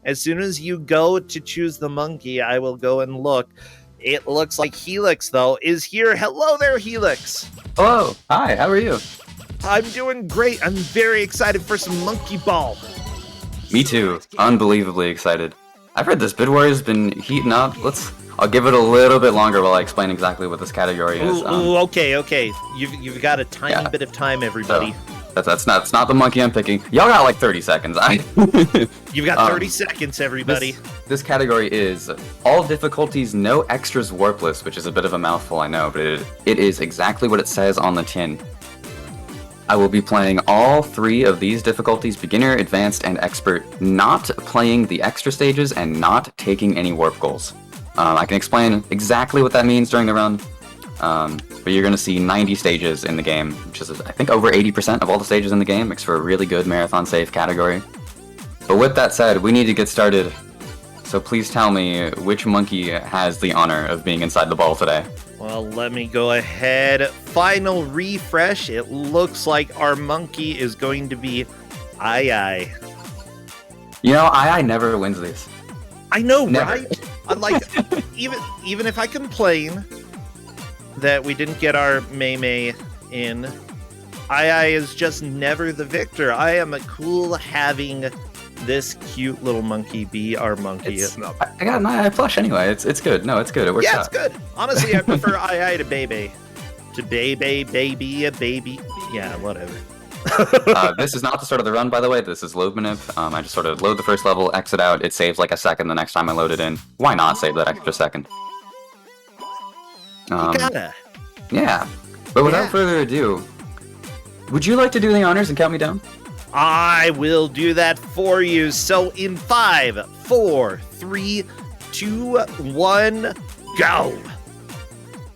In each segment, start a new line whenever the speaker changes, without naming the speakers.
As soon as you go to choose the monkey, I will go and look. It looks like Helix, though, is here. Hello there, Helix.
Hello. Hi, how are you?
I'm doing great. I'm very excited for some monkey ball.
Me too. Unbelievably excited. I've heard this Bid Warrior's been heating up. I'll give it a little bit longer while I explain exactly what this category is.
Ooh, okay. You've got a tiny bit of time, everybody.
So, that's not the monkey I'm picking. Y'all got like 30 seconds.
You've got 30 seconds, everybody.
This category is all difficulties, no extras warpless, which is a bit of a mouthful, I know, but it is exactly what it says on the tin. I will be playing all 3 of these difficulties, beginner, advanced, and expert, not playing the extra stages and not taking any warp goals. I can explain exactly what that means during the run, but you're going to see 90 stages in the game, which is, I think, over 80% of all the stages in the game. Makes for a really good marathon-safe category. But with that said, we need to get started, so please tell me which monkey has the honor of being inside the ball today.
Well, let me go ahead. Final refresh. It looks like our monkey is going to be Ai.
You know, Ai never wins these.
I know,
Never.
right? Like, even if I complain that we didn't get our Mei in, Ai is just never the victor. I am cool having this cute little monkey be our monkey.
I got an Ai plush anyway. It's good. No, it's good. It works out.
Yeah, it's good. Honestly, I prefer Ai to Bebe. To baby, a baby. Yeah, whatever.
This is not the start of the run, by the way. This is load manip. I just sort of load the first level, exit out. It saves like a second the next time I load it in. Why not save that extra second?
You gotta.
Yeah. But without further ado, would you like to do the honors and count me down?
I will do that for you. So in 5, 4, 3, 2, 1, go.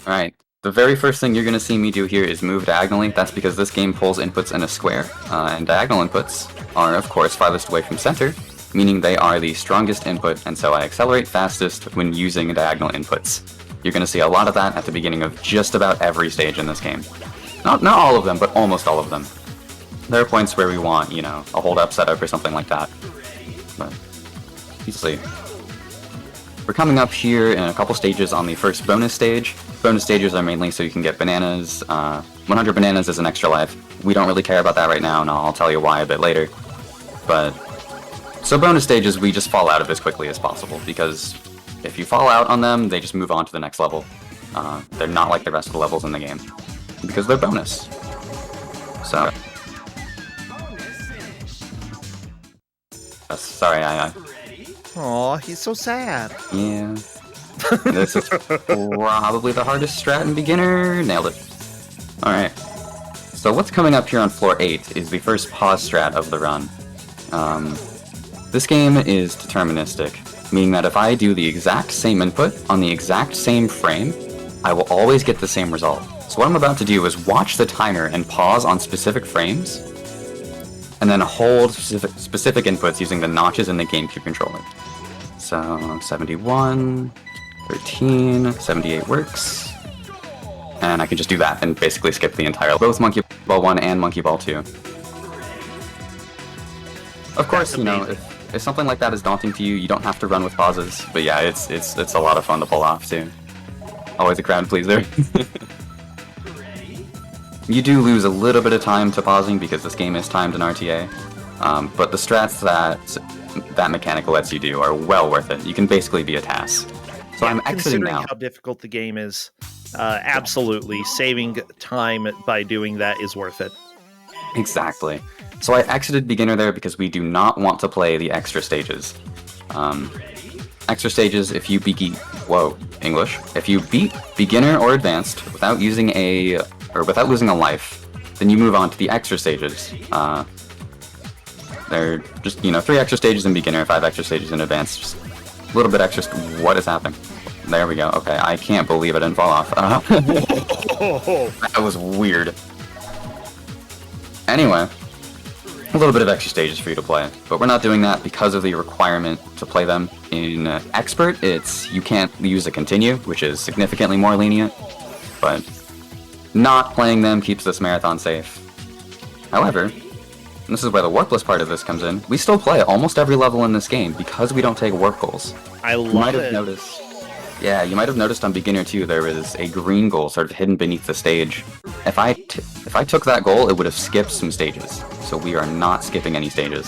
Alright. The very first thing you're going to see me do here is move diagonally. That's because this game pulls inputs in a square. And diagonal inputs are, of course, farthest away from center, meaning they are the strongest input, and so I accelerate fastest when using diagonal inputs. You're going to see a lot of that at the beginning of just about every stage in this game. Not all of them, but almost all of them. There are points where we want, you know, a hold-up setup or something like that. But, you see. We're coming up here in a couple stages on the first bonus stage. Bonus stages are mainly so you can get bananas. 100 bananas is an extra life. We don't really care about that right now, and I'll tell you why a bit later. But, so bonus stages, we just fall out of as quickly as possible, because if you fall out on them, they just move on to the next level. They're not like the rest of the levels in the game, because they're bonus. So... sorry,
Aw, he's so sad.
Yeah. This is probably the hardest strat in beginner. Nailed it. Alright. So what's coming up here on floor 8 is the first pause strat of the run. This game is deterministic, meaning that if I do the exact same input on the exact same frame, I will always get the same result. So what I'm about to do is watch the timer and pause on specific frames, and then hold specific inputs using the notches in the GameCube controller. So, 71, 13, 78 works. And I can just do that and basically skip the entire, both Monkey Ball 1 and Monkey Ball 2. Of course, you know, if something like that is daunting to you, you don't have to run with pauses. But yeah, it's a lot of fun to pull off too. Always a crowd pleaser. You do lose a little bit of time to pausing because this game is timed in RTA, but the strats that mechanic lets you do are well worth it. You can basically be a TAS. So I'm exiting now.
Considering how difficult the game is, absolutely, saving time by doing that is worth it.
Exactly. So I exited beginner there because we do not want to play the extra stages. Extra stages, if you beat if you beat beginner or advanced without using without losing a life, then you move on to the extra stages. They're just, 3 extra stages in beginner, 5 extra stages in advanced, just a little bit extra. What is happening? There we go. Okay, I can't believe I didn't fall off. That was weird. Anyway, a little bit of extra stages for you to play, but we're not doing that because of the requirement to play them. In Expert, you can't use a continue, which is significantly more lenient, but not playing them keeps this marathon safe. However, and this is where the warpless part of this comes in, we still play almost every level in this game because we don't take warp goals.
I love
You might
it.
have noticed. Yeah, you might have noticed on Beginner 2 there was a green goal sort of hidden beneath the stage. If I took that goal, it would have skipped some stages. So we are not skipping any stages.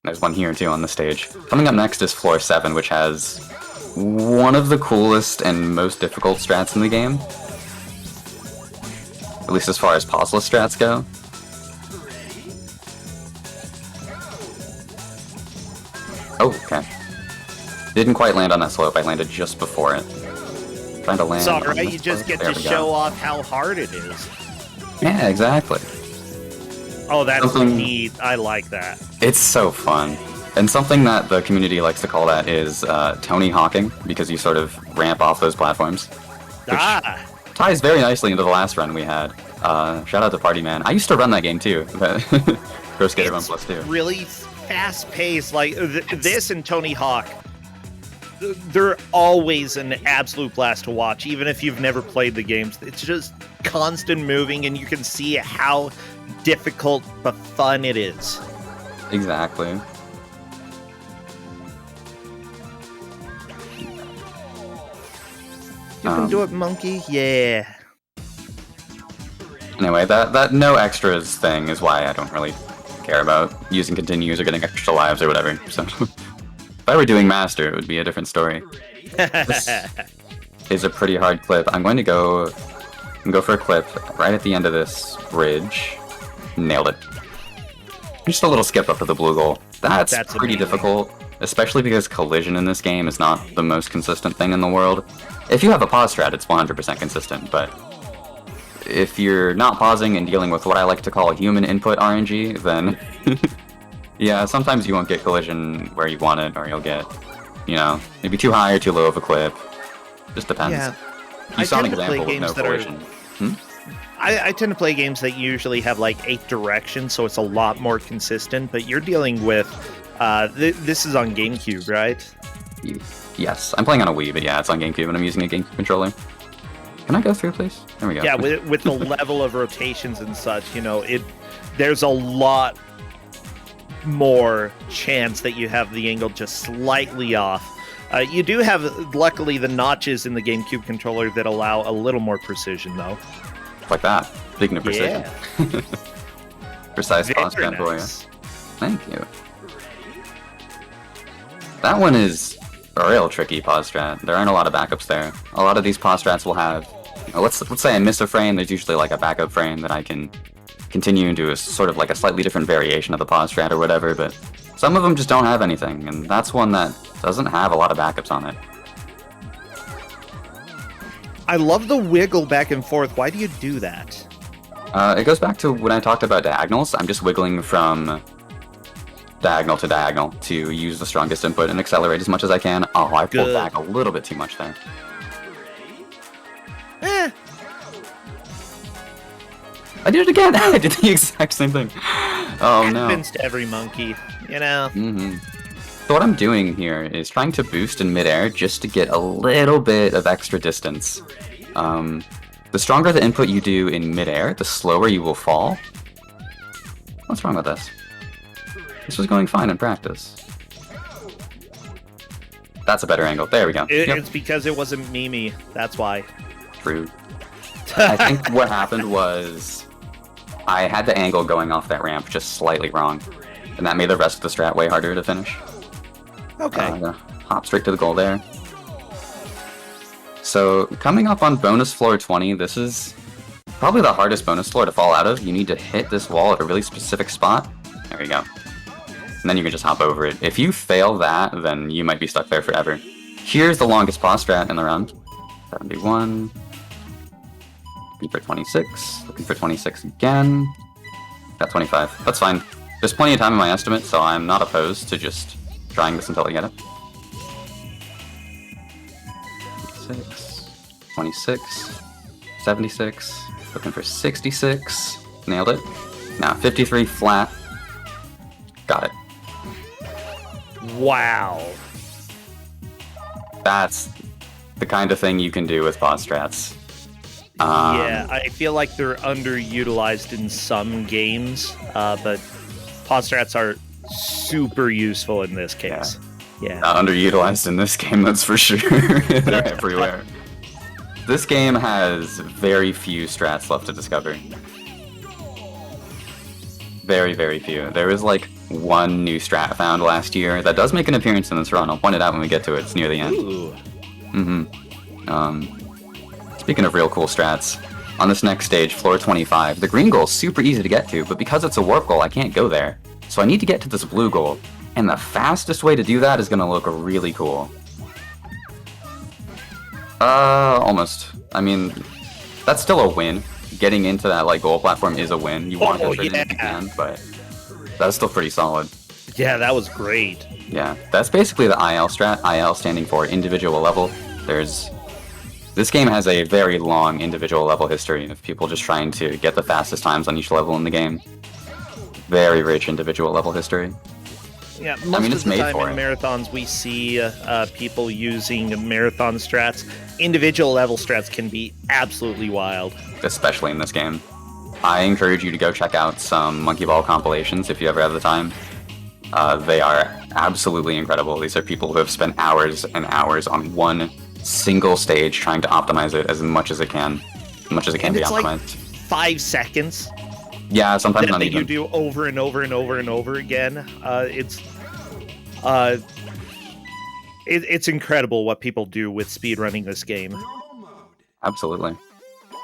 There's one here too on the stage. Coming up next is Floor 7, which has one of the coolest and most difficult strats in the game. At least as far as pauseless strats go. Oh, okay. Didn't quite land on that slope, I landed just before it. Trying to land.
It's
on
alright,
this
you just
slope.
get
There
to
we go.
show off how hard it is.
Yeah, exactly.
Oh, that's
Something-
neat. I like that.
It's so fun. And something that the community likes to call that is Tony Hawking, because you sort of ramp off those platforms.
Ah!
Ties very nicely into the last run we had. Shout out to Party Man. I used to run that game too. Pro Skater 1
It's
Plus 2.
really fast-paced. Like, this and Tony Hawk, they're always an absolute blast to watch, even if you've never played the games. It's just constant moving, and you can see how difficult but fun it is.
Exactly.
You can do it, monkey. Yeah.
Anyway, that no extras thing is why I don't really care about using continues or getting extra lives or whatever. So if I were doing Master, it would be a different story. This is a pretty hard clip. I'm going to go for a clip right at the end of this bridge. Nailed it. Just a little skip up to the blue goal. That's pretty
amazing.
difficult, especially because collision in this game is not the most consistent thing in the world. If you have a pause strat, it's 100% consistent, but if you're not pausing and dealing with what I like to call human input RNG, then yeah, sometimes you won't get collision where you want it, or you'll get, you know, maybe too high or too low of a clip. Just depends.
Yeah.
You
I
saw an
tend to play
example with no
games that
collision.
I tend to play games that usually have like 8 directions, so it's a lot more consistent. But you're dealing with this is on GameCube, right?
Yes, I'm playing on a Wii, but yeah, it's on GameCube, and I'm using a GameCube controller. Can I go through, please? There we go.
Yeah, with the level of rotations and such, you know, there's a lot more chance that you have the angle just slightly off. You do have, luckily, the notches in the GameCube controller that allow a little more precision, though.
Like that. Speaking of precision.
Yeah.
Precise pause
Very
strat for you.
nice.
Thank you. That one is a real tricky pause strat. There aren't a lot of backups there. A lot of these pause strats will have, you know, let's say I miss a frame, there's usually like a backup frame that I can continue and do a sort of like a slightly different variation of the pause strat or whatever, but some of them just don't have anything, and that's one that doesn't have a lot of backups on it.
I love the wiggle back and forth. Why do you do that?
It goes back to when I talked about diagonals. I'm just wiggling from diagonal to diagonal to use the strongest input and accelerate as much as I can. Oh, I pulled
Good.
back a little bit too much there.
Eh,
I did it again! I did the exact same thing. Oh no.
happens to every monkey, you know?
So what I'm doing here is trying to boost in midair just to get a little bit of extra distance. The stronger the input you do in midair, the slower you will fall. What's wrong with this? This was going fine in practice. That's a better angle. There we go. Yep.
It's because it wasn't Mimi. That's why.
True. I think what happened was I had the angle going off that ramp just slightly wrong, and that made the rest of the strat way harder to finish.
Okay.
I'm gonna hop straight to the goal there. So coming up on bonus floor 20, this is probably the hardest bonus floor to fall out of. You need to hit this wall at a really specific spot. There you go. And then you can just hop over it. If you fail that, then you might be stuck there forever. Here's the longest pause strat in the round. 71. Looking for 26. Looking for 26 again. Got 25. That's fine. There's plenty of time in my estimate, so I'm not opposed to just trying this until I get it. 26. 76. Looking for 66. Nailed it. Now 53 flat. Got it.
Wow.
That's the kind of thing you can do with pause strats.
Yeah, I feel like they're underutilized in some games, but pause strats are super useful in this case. Yeah.
Not underutilized in this game, that's for sure. They're everywhere. This game has very few strats left to discover. Very, very few. There is like one new strat found last year that does make an appearance in this run. I'll point it out when we get to it. It's near the end.
Ooh.
Speaking of real cool strats, on this next stage, floor 25, the green goal is super easy to get to, but because it's a warp goal, I can't go there. So I need to get to this blue goal, and the fastest way to do that is going to look really cool. Almost. I mean, that's still a win. Getting into that like goal platform is a win. You want to if you can, but that's still pretty solid.
Yeah, that was great.
Yeah, that's basically the IL strat. IL standing for individual level. This game has a very long individual level history of people just trying to get the fastest times on each level in the game. Very rich individual level history.
Yeah, most of the time in marathons we see people using marathon strats. Individual level strats can be absolutely wild.
Especially in this game. I encourage you to go check out some Monkey Ball compilations if you ever have the time. They are absolutely incredible. These are people who have spent hours and hours on one single stage trying to optimize it as much as it can. As much as it can be optimized.
Like 5 seconds.
Yeah, sometimes not even.
You do over and over and over and over again. It's incredible what people do with speedrunning this game.
Absolutely.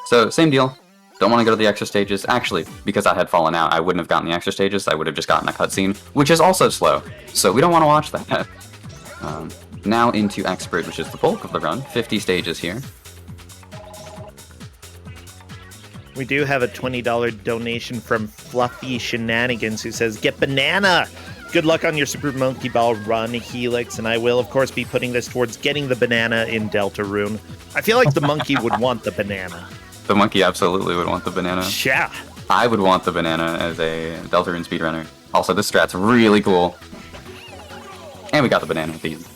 So, same deal. Don't want to go to the extra stages. Actually, because I had fallen out, I wouldn't have gotten the extra stages. I would have just gotten a cutscene, which is also slow. So we don't want to watch that. Now into Expert, which is the bulk of the run. 50 stages here.
We do have a $20 donation from Fluffy Shenanigans who says, "Get banana! Good luck on your Super Monkey Ball run, Helix, and I will, of course, be putting this towards getting the banana in Deltarune." I feel like the monkey would want the banana.
The monkey absolutely would want the banana.
Yeah.
I would want the banana as a Deltarune speedrunner. Also, this strat's really cool. And we got the banana at the end.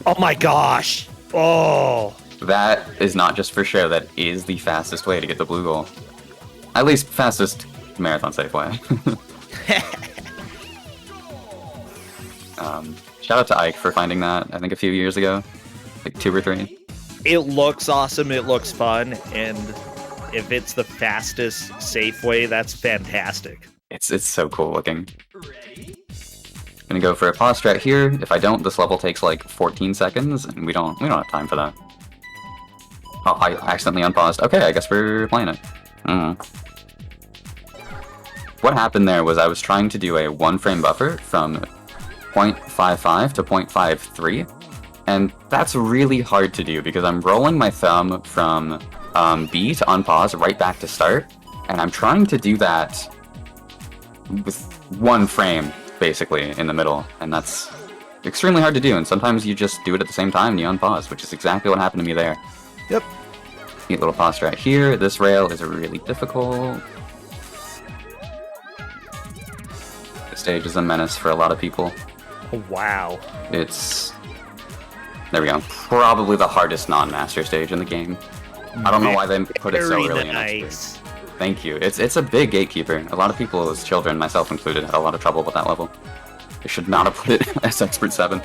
Oh my gosh! Oh!
That is not just for show, that is the fastest way to get the blue goal. At least fastest marathon safe way. Shout out to Ike for finding that, I think a few years ago. Like 2 or 3.
It looks awesome, it looks fun, and if it's the fastest safe way, that's fantastic.
It's so cool looking. Gonna go for a pause strat here. If I don't, this level takes like 14 seconds, and we don't have time for that. Oh, I accidentally unpaused. Okay, I guess we're playing it. What happened there was I was trying to do a 1-frame buffer from 0.55 to 0.53, and that's really hard to do because I'm rolling my thumb from B to unpause right back to start, and I'm trying to do that with 1 frame basically in the middle, and that's extremely hard to do, and sometimes you just do it at the same time and you unpause, which is exactly what happened to me there.
Yep.
Neat little pause strat here. This rail is really difficult. This stage is a menace for a lot of people.
Oh, wow.
It's... There we go. Probably the hardest non-master stage in the game. I don't know why they put it so early in Expert. Thank you. It's a big gatekeeper. A lot of people as children, myself included, had a lot of trouble with that level. They should not have put it as Expert 7.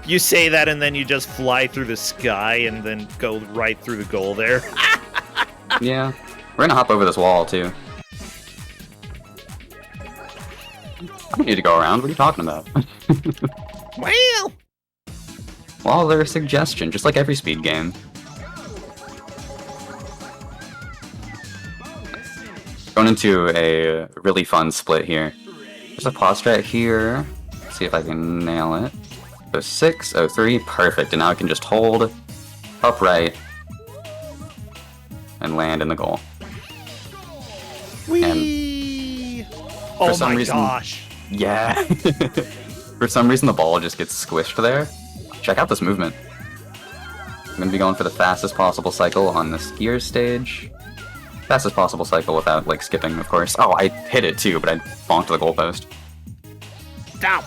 You say that and then you just fly through the sky and then go right through the goal there.
Yeah. We're gonna hop over this wall, too. I don't need to go around. What are you talking about? Well, they're a suggestion, just like every speed game. Going into a really fun split here. There's a pause strat here. Let's see if I can nail it. 06, 03, perfect. And now I can just hold upright and land in the goal.
Whee! Oh my gosh.
Yeah. For some reason the ball just gets squished there. Check out this movement. I'm going to be going for the fastest possible cycle on this gear stage. Fastest possible cycle without, like, skipping, of course. Oh, I hit it too, but I bonked the goalpost.
Stop!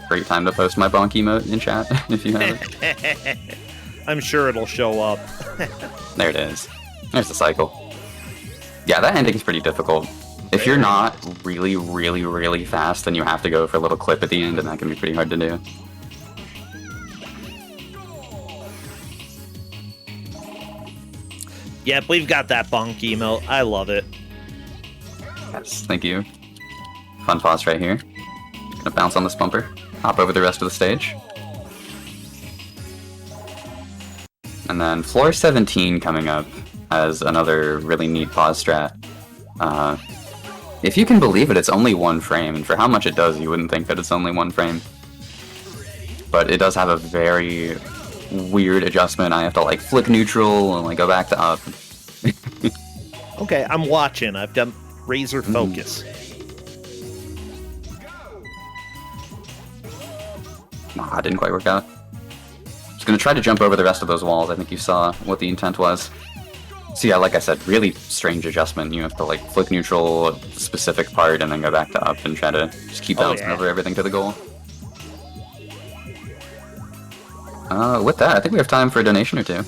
Great time to post my bonk emote in chat, if you have it.
I'm sure it'll show up.
There it is. There's the cycle. Yeah, that ending's pretty difficult. If you're not really, really, really fast, then you have to go for a little clip at the end, and that can be pretty hard to do.
Yep, we've got that bonk emote. I love it.
Yes, thank you. Fun pause right here. Gonna bounce on this bumper. Hop over the rest of the stage. And then floor 17 coming up as another really neat pause strat. If you can believe it, it's only one frame, and for how much it does, you wouldn't think that it's only one frame. But it does have a very weird adjustment. I have to like flick neutral and like go back to up.
Okay, I'm watching. I've done razor focus.
Ah, it didn't quite work out. Just gonna try to jump over the rest of those walls. I think you saw what the intent was. So yeah, like I said, really strange adjustment. You have to like flick neutral a specific part and then go back to up and try to just keep bouncing over everything to the goal. With that, I think we have time for a donation or two.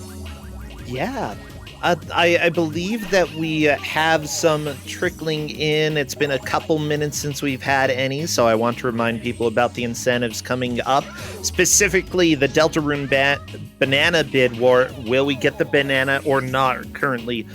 Yeah. I believe that we have some trickling in. It's been a couple minutes since we've had any, so I want to remind people about the incentives coming up. Specifically, the Deltarune banana bid war. Will we get the banana or not? Currently,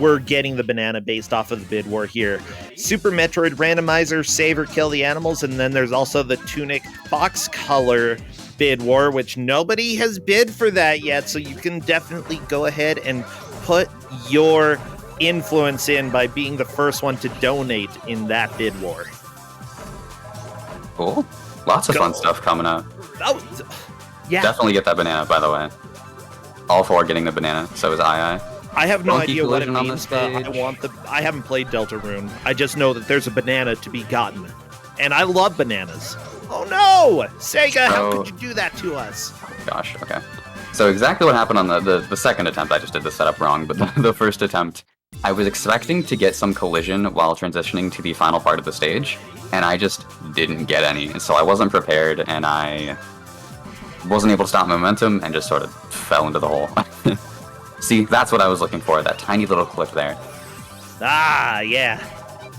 we're getting the banana based off of the bid war here. Super Metroid Randomizer, save or kill the animals, and then there's also the Tunic Fox Color bid war, which nobody has bid for that yet, so you can definitely go ahead and put your influence in by being the first one to donate in that bid war.
Cool. Lots of fun stuff coming up.
Oh, yeah.
Definitely get that banana, by the way. All for getting the banana, so is I
have no
Monkey
idea what it
collision
means, but I haven't played Deltarune. I just know that there's a banana to be gotten. And I love bananas. Oh no! Sega, how could you do that to us?
Gosh, okay. So exactly what happened on the second attempt, I just did the setup wrong, but the first attempt, I was expecting to get some collision while transitioning to the final part of the stage, and I just didn't get any. And so I wasn't prepared, and I wasn't able to stop momentum, and just sort of fell into the hole. See, that's what I was looking for, that tiny little clip there.
Ah, yeah.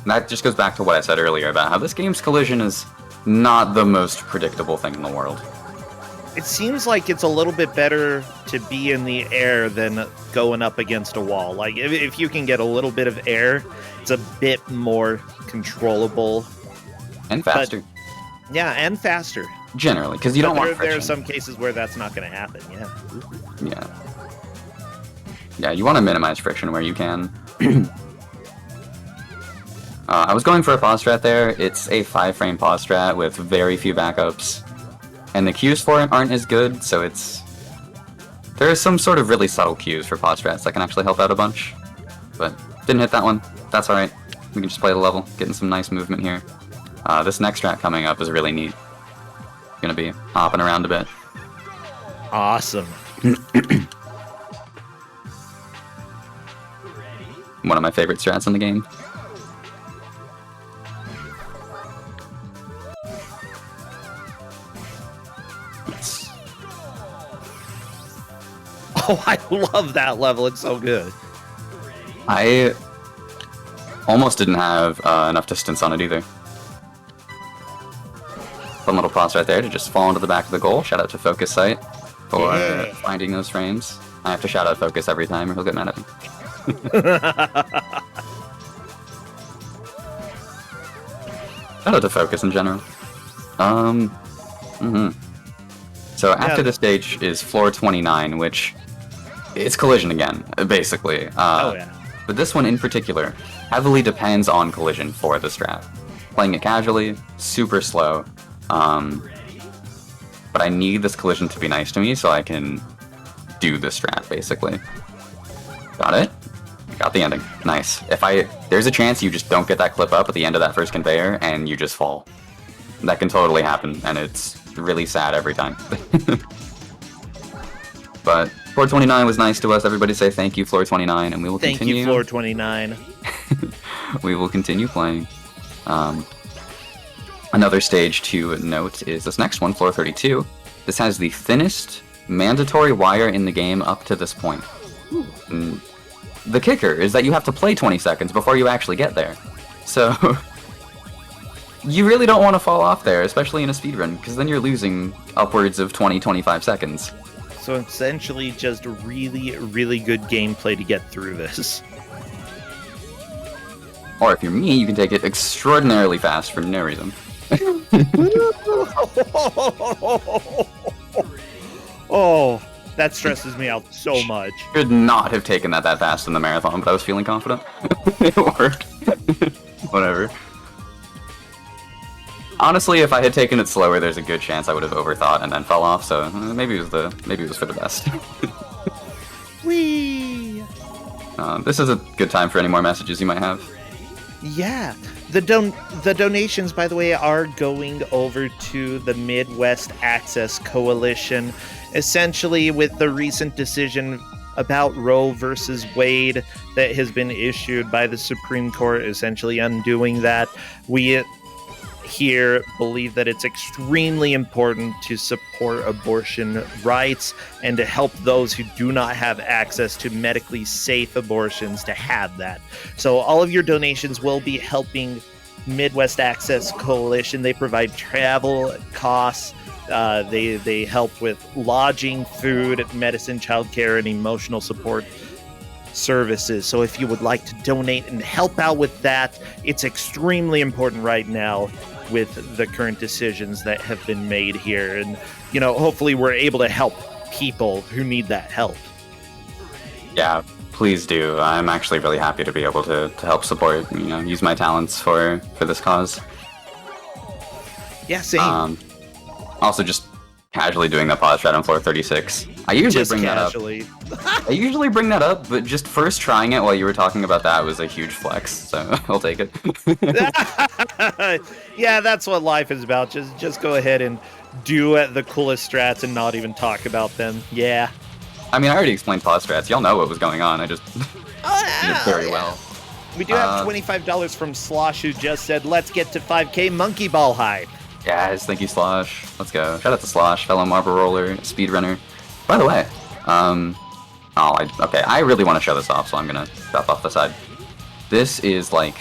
And that just goes back to what I said earlier about how this game's collision is not the most predictable thing in the world.
It seems like it's a little bit better to be in the air than going up against a wall. Like, if you can get a little bit of air, it's a bit more controllable.
And faster.
But, yeah, and faster.
Generally, because you don't want friction.
There are some cases where that's not going to happen, yeah.
Yeah. Yeah, you want to minimize friction where you can. I was going for a pause strat there. It's a 5-frame pause strat with very few backups. And the cues for it aren't as good, so there are some sort of really subtle cues for pause strats that can actually help out a bunch. But didn't hit that one. That's alright. We can just play the level, getting some nice movement here. This next strat coming up is really neat. Gonna be hopping around a bit.
Awesome.
One of my favorite strats in the game.
Oh, I love that level. It's so good.
I almost didn't have enough distance on it either. Fun little pause right there to just fall into the back of the goal. Shout out to Focus Sight for finding those frames. I have to shout out Focus every time or he'll get mad at me. Shout out to Focus in general. So after the stage is floor 29, which it's collision again, basically.
Oh yeah.
But this one in particular heavily depends on collision for the strat. Playing it casually, super slow. But I need this collision to be nice to me so I can do the strat, basically. Got it? Got the ending. Nice. There's a chance you just don't get that clip up at the end of that first conveyor and you just fall. That can totally happen, and it's really sad every time. But floor 29 was nice to us. Everybody say thank you, floor 29, and we will continue.
Thank you, floor 29.
We will continue playing. Another stage to note is this next one, floor 32. This has the thinnest mandatory wire in the game up to this point. And the kicker is that you have to play 20 seconds before you actually get there. So, you really don't want to fall off there, especially in a speedrun, because then you're losing upwards of 20-25 seconds.
So essentially just really, really good gameplay to get through this.
Or if you're me, you can take it extraordinarily fast for no reason.
Oh, that stresses me out so much.
Should not have taken that fast in the marathon, but I was feeling confident. It worked. Whatever. Honestly, if I had taken it slower, there's a good chance I would have overthought and then fell off. So maybe it was for the best.
Whee!
This is a good time for any more messages you might have.
Yeah, the donations, by the way, are going over to the Midwest Access Coalition. Essentially, with the recent decision about Roe versus Wade that has been issued by the Supreme Court, essentially undoing that, we here believe that it's extremely important to support abortion rights and to help those who do not have access to medically safe abortions to have that. So all of your donations will be helping Midwest Access Coalition. They provide travel costs. They help with lodging, food, medicine, childcare, and emotional support services. So if you would like to donate and help out with that, it's extremely important right now with the current decisions that have been made here. And, you know, hopefully we're able to help people who need that help.
Yeah, please do. I'm actually really happy to be able to help support, use my talents for this cause.
Yeah, same.
Also, just casually doing that pause strat on floor 36. I usually
Just
bring
casually.
that up. I usually bring that up, but just first trying it while you were talking about that was a huge flex, so I'll take it.
Yeah, that's what life is about. Just go ahead and do the coolest strats and not even talk about them. Yeah.
I mean, I already explained pause strats. Y'all know what was going on. I just did it very well.
We do have $25 from Slosh, who just said, let's get to 5K Monkey Ball hype.
Yes, thank you, Slosh. Let's go. Shout out to Slosh, fellow marble roller, speedrunner. By the way, okay, I really want to show this off, so I'm gonna drop off the side. This is, like,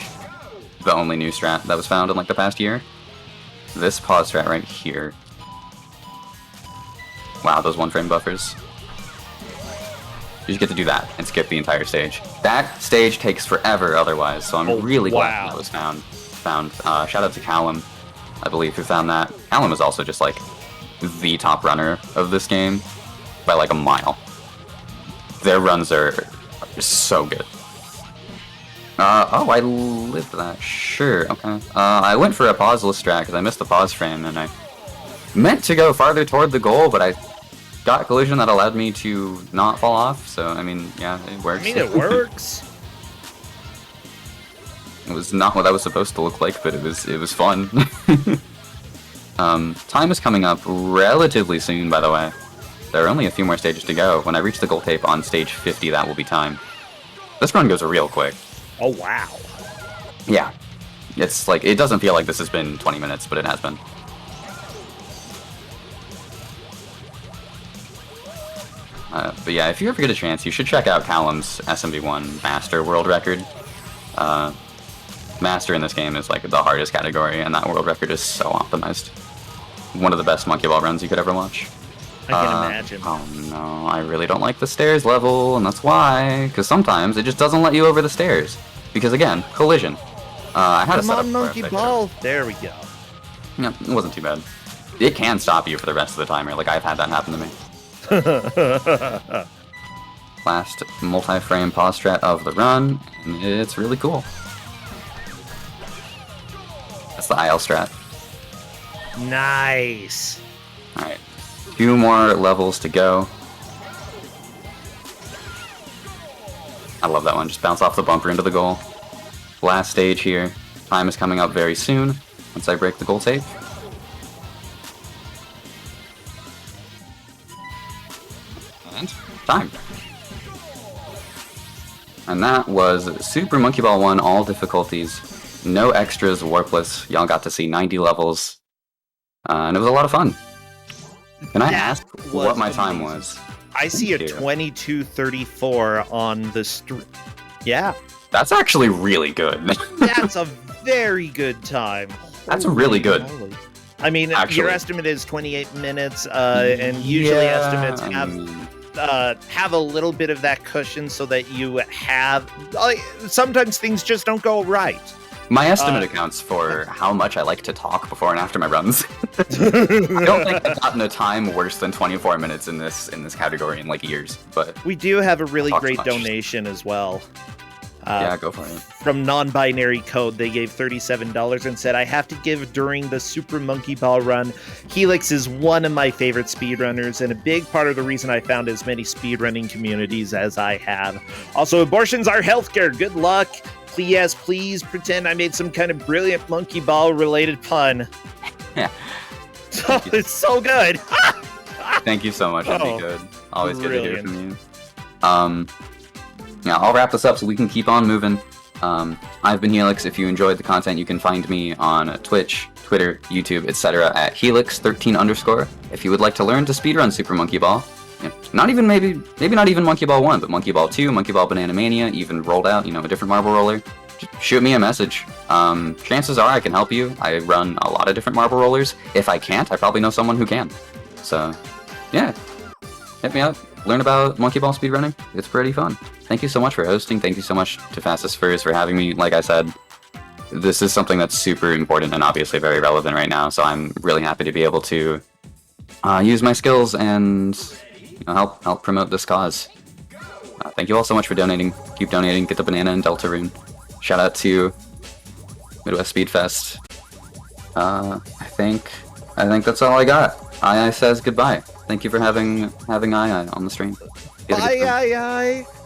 the only new strat that was found in, like, the past year. This pause strat right here. Wow, those one-frame buffers. You just get to do that and skip the entire stage. That stage takes forever otherwise, so I'm really glad that was found. Shout out to Callum, I believe, who found that. Callum is also just, like, the top runner of this game by, like, a mile. Their runs are so good. I lived that. Sure, okay. I went for a pauseless strat because I missed the pause frame, and I meant to go farther toward the goal, but I got a collision that allowed me to not fall off, so, I mean, yeah, it works.
I mean, it works.
It was not what that was supposed to look like, but it was fun. Time is coming up relatively soon, by the way. There are only a few more stages to go. When I reach the goal tape on stage 50, that will be time. This run goes real quick.
Oh, wow.
Yeah. It's like, it doesn't feel like this has been 20 minutes, but it has been. But yeah, if you ever get a chance, you should check out Callum's SMB1 Master World Record. Master in this game is like the hardest category, and that world record is so optimized. One of the best Monkey Ball runs you could ever watch.
I can imagine.
Oh no, I really don't like the stairs level, and that's why. Because sometimes it just doesn't let you over the stairs. Because again, collision. I had
Come on, Monkey Ball. There we go.
Yeah, it wasn't too bad. It can stop you for the rest of the timer. Like, I've had that happen to me. Last multi-frame pause strat of the run, and it's really cool. That's the IL strat.
Nice.
Alright. 2 more levels to go. I love that one. Just bounce off the bumper into the goal. Last stage here. Time is coming up very soon, once I break the goal tape. And time. And that was Super Monkey Ball 1, all difficulties. No extras, warpless. Y'all got to see 90 levels. And it was a lot of fun. Can I
That
ask
was
what my time
amazing.
was?
I see a
Thank you.
22:34 on the street. Yeah,
That's actually really good.
that's a very good time.
That's really good.
moly. I mean,
Actually.
your estimate is 28 minutes, and usually estimates
I
have
mean,
have a little bit of that cushion so that you have. Sometimes things just don't go right.
my estimate accounts for how much I like to talk before and after my runs. I don't think I've gotten a time worse than 24 minutes in this category in like years. But
We do have a really
Talk too
great
much.
donation as well.
yeah, go for it.
From Non-Binary Code, they gave $37 and said, I have to give during the Super Monkey Ball run. Helix is one of my favorite speedrunners, and a big part of the reason I found as many speedrunning communities as I have. Also, abortions are healthcare. Good luck. Please pretend I made some kind of brilliant monkey ball related pun.
Yeah.
Oh, it's so good.
Thank you so much. That'd
Oh,
be good. Always good to hear
brilliant.
from you. Yeah, I'll wrap this up so we can keep on moving. I've been Helix. If you enjoyed the content, you can find me on Twitch, Twitter, YouTube, etc. at Helix13_. If you would like to learn to speedrun Super Monkey Ball, not even maybe not even Monkey Ball 1, but Monkey Ball 2, Monkey Ball Banana Mania, even rolled out, a different marble roller, just shoot me a message. Chances are I can help you. I run a lot of different marble rollers. If I can't, I probably know someone who can. So, yeah, hit me up. Learn about Monkey Ball speedrunning. It's pretty fun. Thank you so much for hosting. Thank you so much to Fastest Furs for having me. Like I said, this is something that's super important and obviously very relevant right now, so I'm really happy to be able to use my skills and help promote this cause. Thank you all so much for donating. Keep donating. Get the banana and Deltarune. Shout out to Midwest Speed Fest. I think that's all I got. II says goodbye. Thank you for having II on the stream. You had a good time.
Bye.